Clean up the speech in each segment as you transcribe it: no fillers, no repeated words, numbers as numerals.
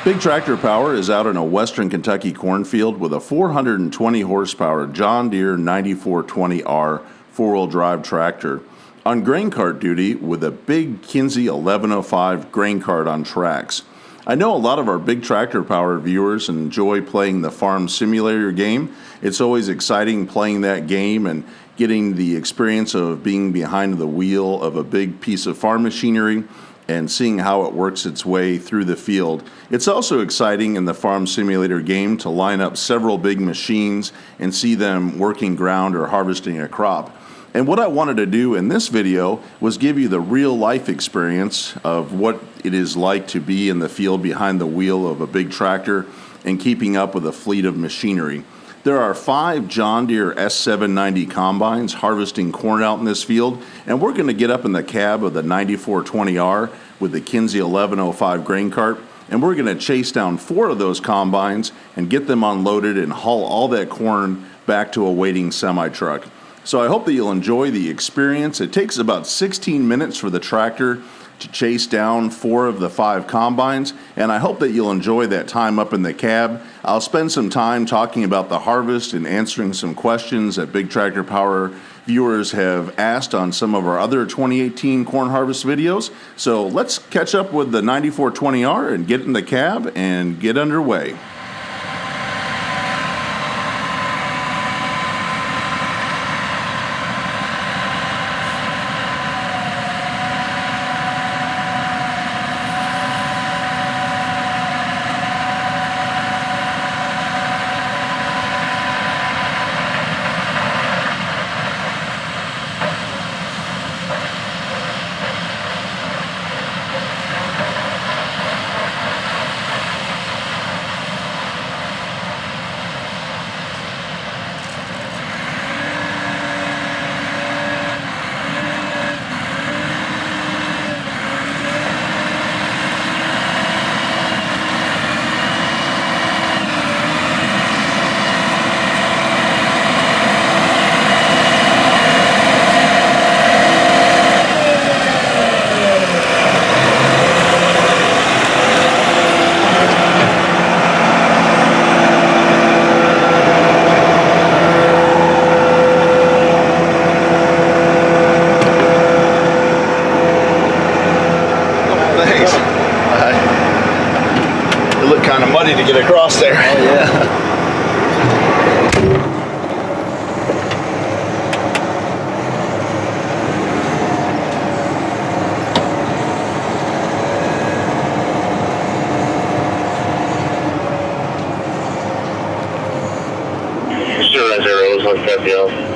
Big Tractor Power is out in a western Kentucky cornfield with a 420 horsepower John Deere 9420R four-wheel drive tractor on grain cart duty with a big Kinze 1105 grain cart on tracks. I know a lot of our Big Tractor Power viewers enjoy playing the farm simulator game. It's always exciting playing that game and getting the experience of being behind the wheel of a big piece of farm machinery and seeing how it works its way through the field. It's also exciting in the farm simulator game to line up several big machines and see them working ground or harvesting a crop. And what I wanted to do in this video was give you the real life experience of what it is like to be in the field behind the wheel of a big tractor and keeping up with a fleet of machinery. There are 5 John Deere S790 combines harvesting corn out in this field, and we're going to get up in the cab of the 9420R with the Kinze 1105 grain cart, and we're going to chase down 4 of those combines and get them unloaded and haul all that corn back to a waiting semi-truck. So I hope that you'll enjoy the experience. It takes about 16 minutes for the tractor to chase down 4 of the 5 combines, and I hope that you'll enjoy that time up in the cab. I'll spend some time talking about the harvest and answering some questions that Big Tractor Power viewers have asked on some of our other 2018 corn harvest videos. So let's catch up with the 9420R and get in the cab and get underway. Kind of muddy to get across there. Oh, yeah. Sure, zeros like that, yeah.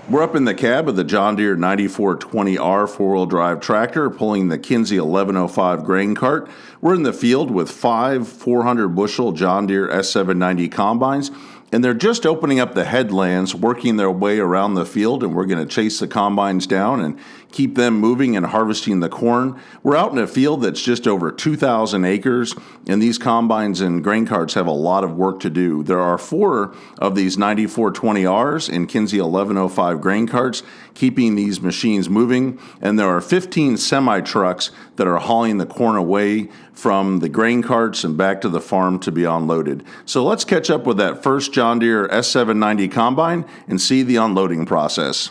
We're up in the cab of the John Deere 9420R four-wheel drive tractor pulling the Kinze 1105 grain cart. We're in the field with 5 400-bushel John Deere S790 combines, and they're just opening up the headlands, working their way around the field, and we're going to chase the combines down and keep them moving and harvesting the corn. We're out in a field that's just over 2,000 acres, and these combines and grain carts have a lot of work to do. There are 4 of these 9420Rs and Kinze 1105 grain carts keeping these machines moving, and there are 15 semi-trucks that are hauling the corn away from the grain carts and back to the farm to be unloaded. So let's catch up with that first John Deere S790 combine and see the unloading process.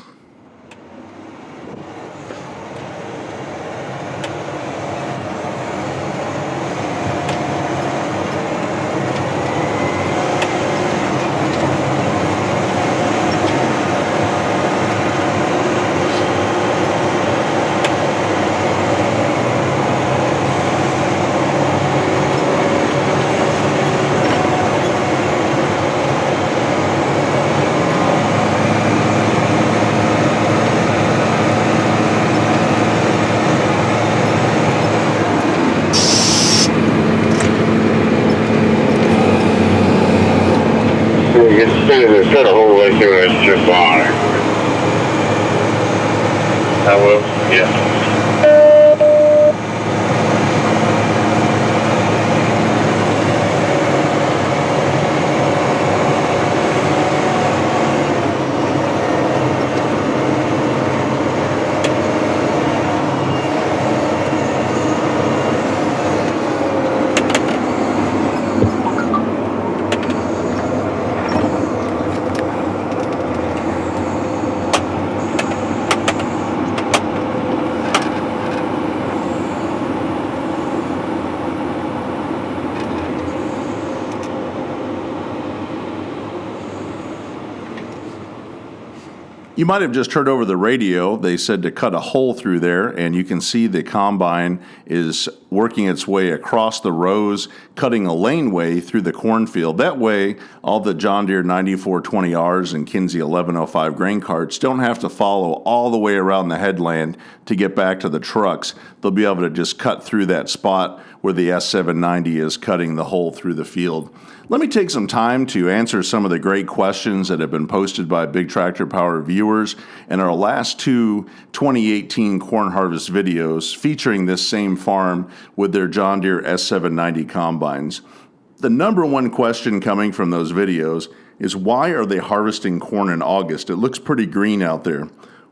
It's got a whole way through it, it's just on it. I will, yeah. You might have just heard over the radio, they said to cut a hole through there, and you can see the combine is working its way across the rows, cutting a laneway through the cornfield. That way, all the John Deere 9420Rs and Kinze 1105 grain carts don't have to follow all the way around the headland to get back to the trucks. They'll be able to just cut through that spot where the S790 is cutting the hole through the field. Let me take some time to answer some of the great questions that have been posted by Big Tractor Power viewers in our last two 2018 corn harvest videos featuring this same farm with their John Deere S790 combines. The number one question coming from those videos is, why are they harvesting corn in August? It looks pretty green out there.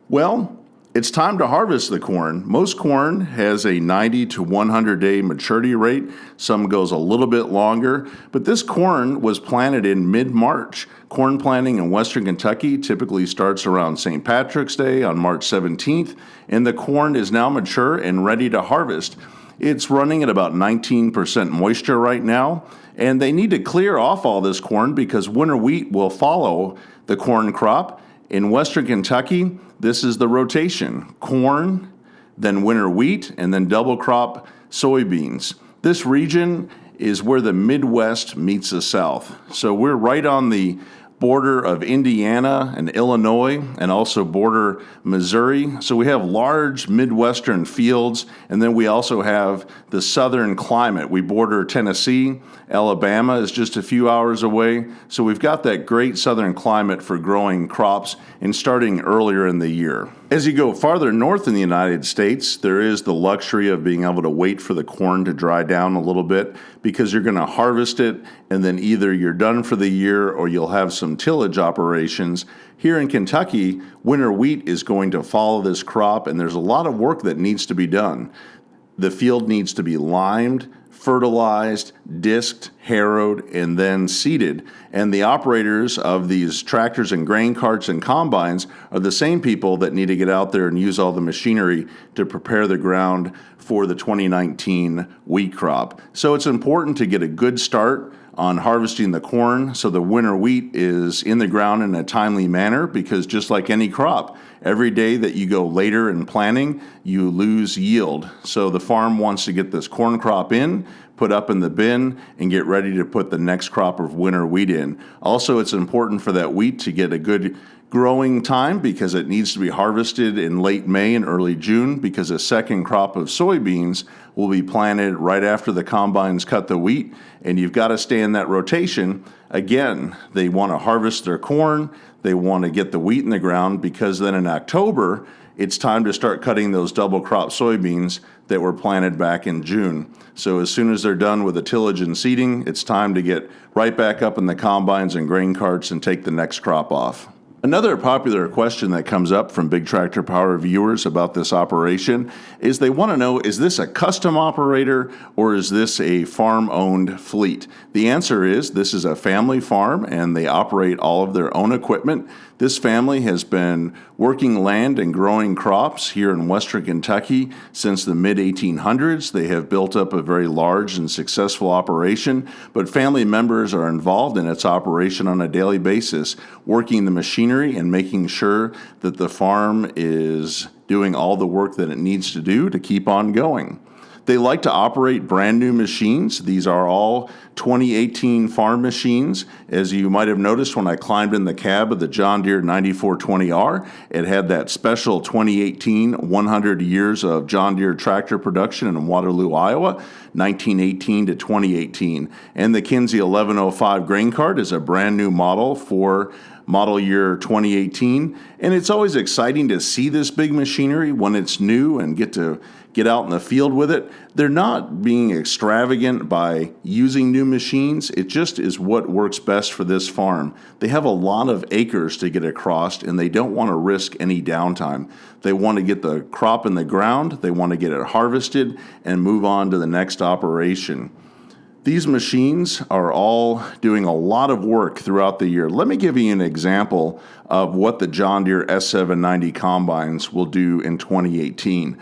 Well, it's time to harvest the corn. Most corn has a 90 to 100 day maturity rate. Some goes a little bit longer, but this corn was planted in mid-March. Corn planting in Western Kentucky typically starts around St. Patrick's Day on March 17th, and the corn is now mature and ready to harvest. It's running at about 19% moisture right now, and they need to clear off all this corn because winter wheat will follow the corn crop. In Western Kentucky, this is the rotation: corn, then winter wheat, and then double crop soybeans. This region is where the Midwest meets the South. So we're right on the border of Indiana and Illinois, and also border Missouri. So we have large Midwestern fields, and then we also have the southern climate. We border Tennessee. Alabama is just a few hours away. So we've got that great southern climate for growing crops and starting earlier in the year. As you go farther north in the United States, there is the luxury of being able to wait for the corn to dry down a little bit, because you're going to harvest it and then either you're done for the year or you'll have some tillage operations. Here in Kentucky, winter wheat is going to follow this crop, and there's a lot of work that needs to be done. The field needs to be limed, fertilized, disked, harrowed, and then seeded. And the operators of these tractors and grain carts and combines are the same people that need to get out there and use all the machinery to prepare the ground for the 2019 wheat crop. So it's important to get a good start on harvesting the corn so the winter wheat is in the ground in a timely manner, because just like any crop, every day that you go later in planting, you lose yield. So the farm wants to get this corn crop in, put up in the bin, and get ready to put the next crop of winter wheat in. Also, it's important for that wheat to get a good growing time, because it needs to be harvested in late May and early June, because a second crop of soybeans will be planted right after the combines cut the wheat, and you've got to stay in that rotation. Again, they want to harvest their corn, they want to get the wheat in the ground, because then in October, it's time to start cutting those double crop soybeans that were planted back in June. So as soon as they're done with the tillage and seeding, it's time to get right back up in the combines and grain carts and take the next crop off. Another popular question that comes up from Big Tractor Power viewers about this operation is they want to know, is this a custom operator or is this a farm-owned fleet? The answer is this is a family farm and they operate all of their own equipment. This family has been working land and growing crops here in Western Kentucky since the mid-1800s. They have built up a very large and successful operation, but family members are involved in its operation on a daily basis, working the machinery and making sure that the farm is doing all the work that it needs to do to keep on going. They like to operate brand new machines. These are all 2018 farm machines. As you might have noticed when I climbed in the cab of the John Deere 9420R, it had that special 2018 100 years of John Deere tractor production in Waterloo, Iowa, 1918 to 2018. And the Kinze 1105 grain cart is a brand new model for model year 2018. And it's always exciting to see this big machinery when it's new and get out in the field with it. They're not being extravagant by using new machines. It just is what works best for this farm. They have a lot of acres to get across, and they don't want to risk any downtime. They want to get the crop in the ground, they want to get it harvested, and move on to the next operation. These machines are all doing a lot of work throughout the year. Let me give you an example of what the John Deere S790 combines will do in 2018.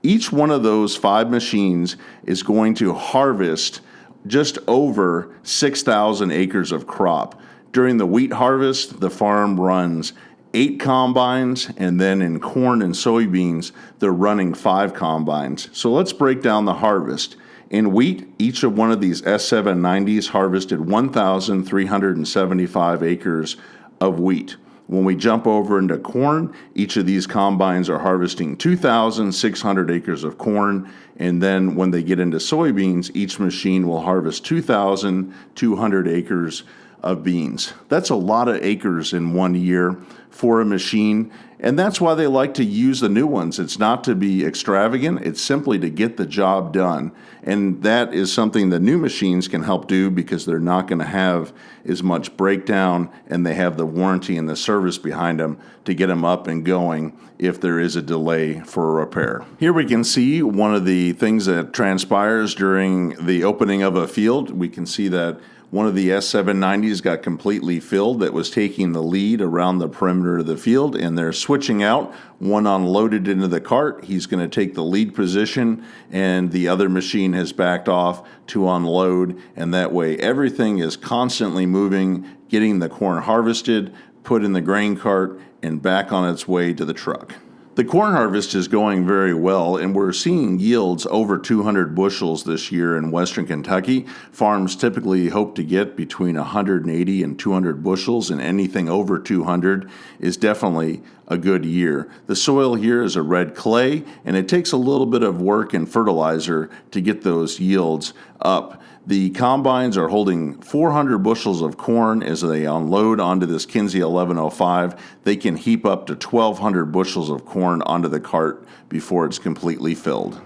Each one of those 5 machines is going to harvest just over 6,000 acres of crop. During the wheat harvest, the farm runs 8 combines, and then in corn and soybeans, they're running 5 combines. So let's break down the harvest. In wheat, each of one of these S790s harvested 1,375 acres of wheat. When we jump over into corn, each of these combines are harvesting 2,600 acres of corn. And then when they get into soybeans, each machine will harvest 2,200 acres of beans. That's a lot of acres in 1 year for a machine, and that's why they like to use the new ones. It's not to be extravagant, it's simply to get the job done. And that is something the new machines can help do because they're not going to have as much breakdown, and they have the warranty and the service behind them to get them up and going if there is a delay for a repair. Here we can see one of the things that transpires during the opening of a field. We can see that one of the S790s got completely filled that was taking the lead around the perimeter of the field, and they're switching out. One unloaded into the cart. He's going to take the lead position, and the other machine has backed off to unload, and that way everything is constantly moving, getting the corn harvested, put in the grain cart, and back on its way to the truck. The corn harvest is going very well, and we're seeing yields over 200 bushels this year in western Kentucky. Farms typically hope to get between 180 and 200 bushels, and anything over 200 is definitely a good year. The soil here is a red clay, and it takes a little bit of work and fertilizer to get those yields up. The combines are holding 400 bushels of corn as they unload onto this Kinze 1105. They can heap up to 1,200 bushels of corn onto the cart before it's completely filled.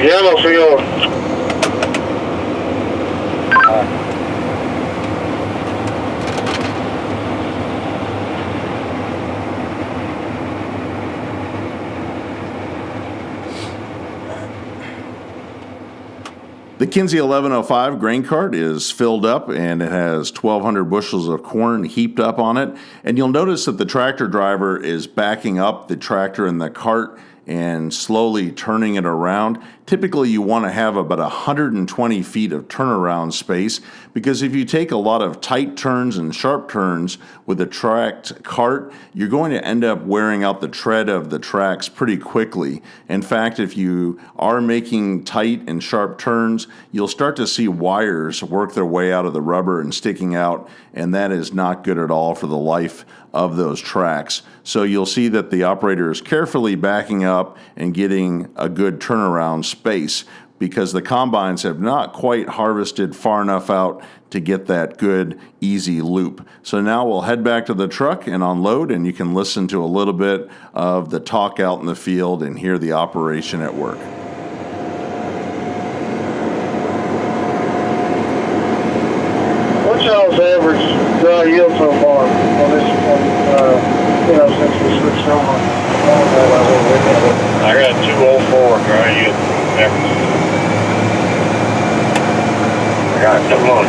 Yellow field. The Kinze 1105 grain cart is filled up, and it has 1,200 bushels of corn heaped up on it. And you'll notice that the tractor driver is backing up the tractor in the cart and slowly turning it around. Typically, you want to have about 120 feet of turnaround space, because if you take a lot of tight turns and sharp turns with a tracked cart, you're going to end up wearing out the tread of the tracks pretty quickly. In fact, if you are making tight and sharp turns, you'll start to see wires work their way out of the rubber and sticking out, and that is not good at all for the life of those tracks. So you'll see that the operator is carefully backing up and getting a good turnaround space, because the combines have not quite harvested far enough out to get that good, easy loop. So now we'll head back to the truck and unload, and you can listen to a little bit of the talk out in the field and hear the operation at work. What's y'all's average dry yield so far on this, since we switched on? I got 204 dry yield average. I got 200.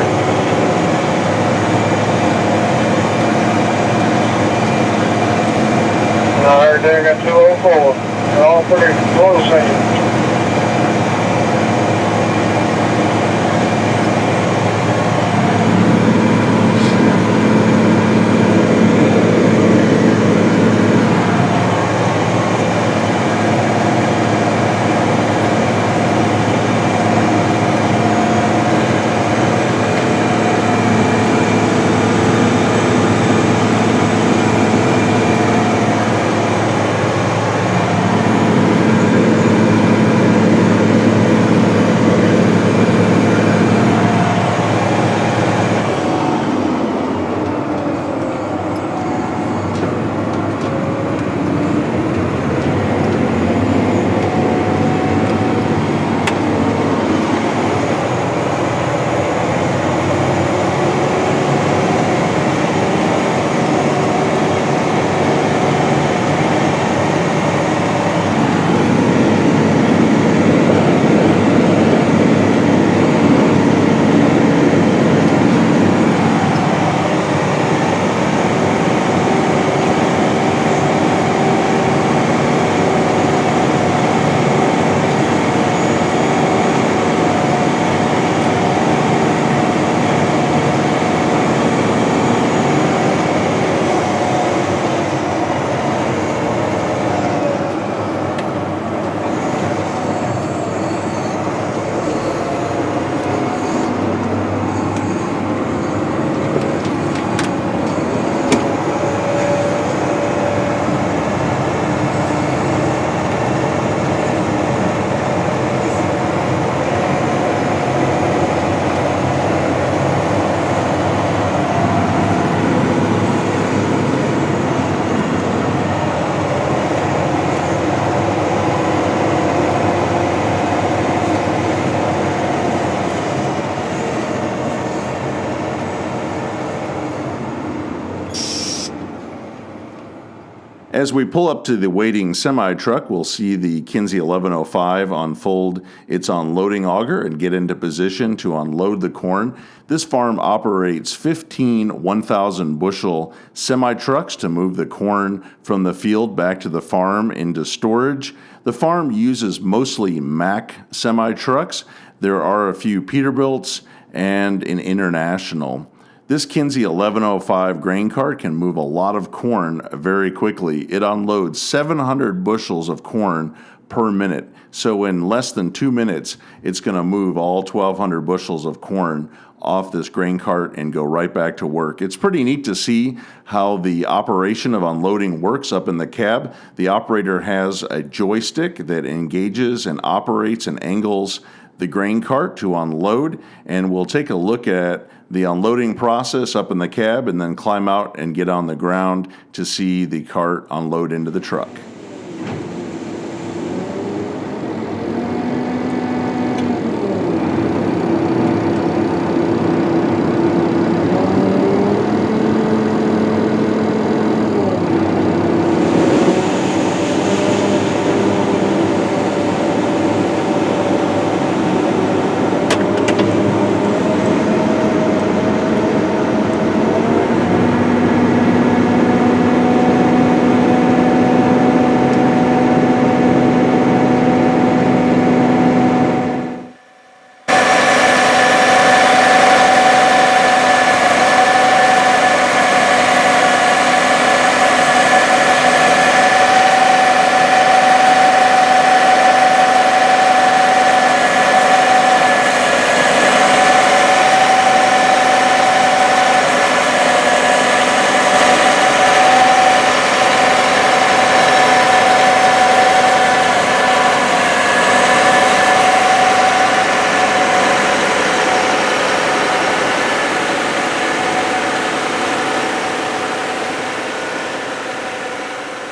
I heard they got 204. They're all pretty close, ain't they? As we pull up to the waiting semi-truck, we'll see the Kinze 1105 unfold its unloading auger and get into position to unload the corn. This farm operates 15 1,000 bushel semi-trucks to move the corn from the field back to the farm into storage. The farm uses mostly Mack semi-trucks. There are a few Peterbilts and an International. This Kinze 1105 grain cart can move a lot of corn very quickly. It unloads 700 bushels of corn per minute. So in less than 2 minutes, it's going to move all 1,200 bushels of corn off this grain cart and go right back to work. It's pretty neat to see how the operation of unloading works up in the cab. The operator has a joystick that engages and operates and angles the grain cart to unload, and we'll take a look at the unloading process up in the cab and then climb out and get on the ground to see the cart unload into the truck.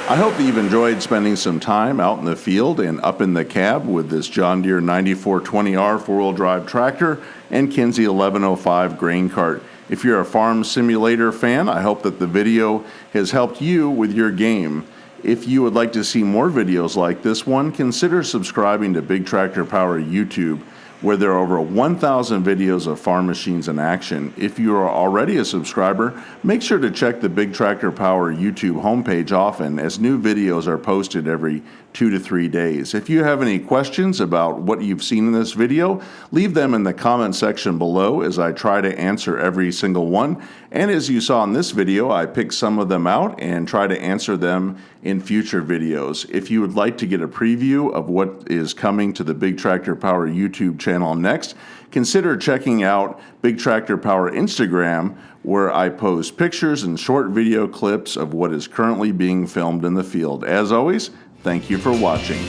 I hope that you've enjoyed spending some time out in the field and up in the cab with this John Deere 9420R four-wheel drive tractor and Kinze 1105 grain cart. If you're a farm simulator fan, I hope that the video has helped you with your game. If you would like to see more videos like this one, consider subscribing to Big Tractor Power YouTube, where there are over 1,000 videos of farm machines in action. If you are already a subscriber, make sure to check the Big Tractor Power YouTube homepage often, as new videos are posted every 2 to 3 days. If you have any questions about what you've seen in this video, leave them in the comment section below as I try to answer every single one. And as you saw in this video, I picked some of them out and try to answer them in future videos. If you would like to get a preview of what is coming to the Big Tractor Power YouTube channel next, consider checking out Big Tractor Power Instagram, where I post pictures and short video clips of what is currently being filmed in the field. As always, thank you for watching.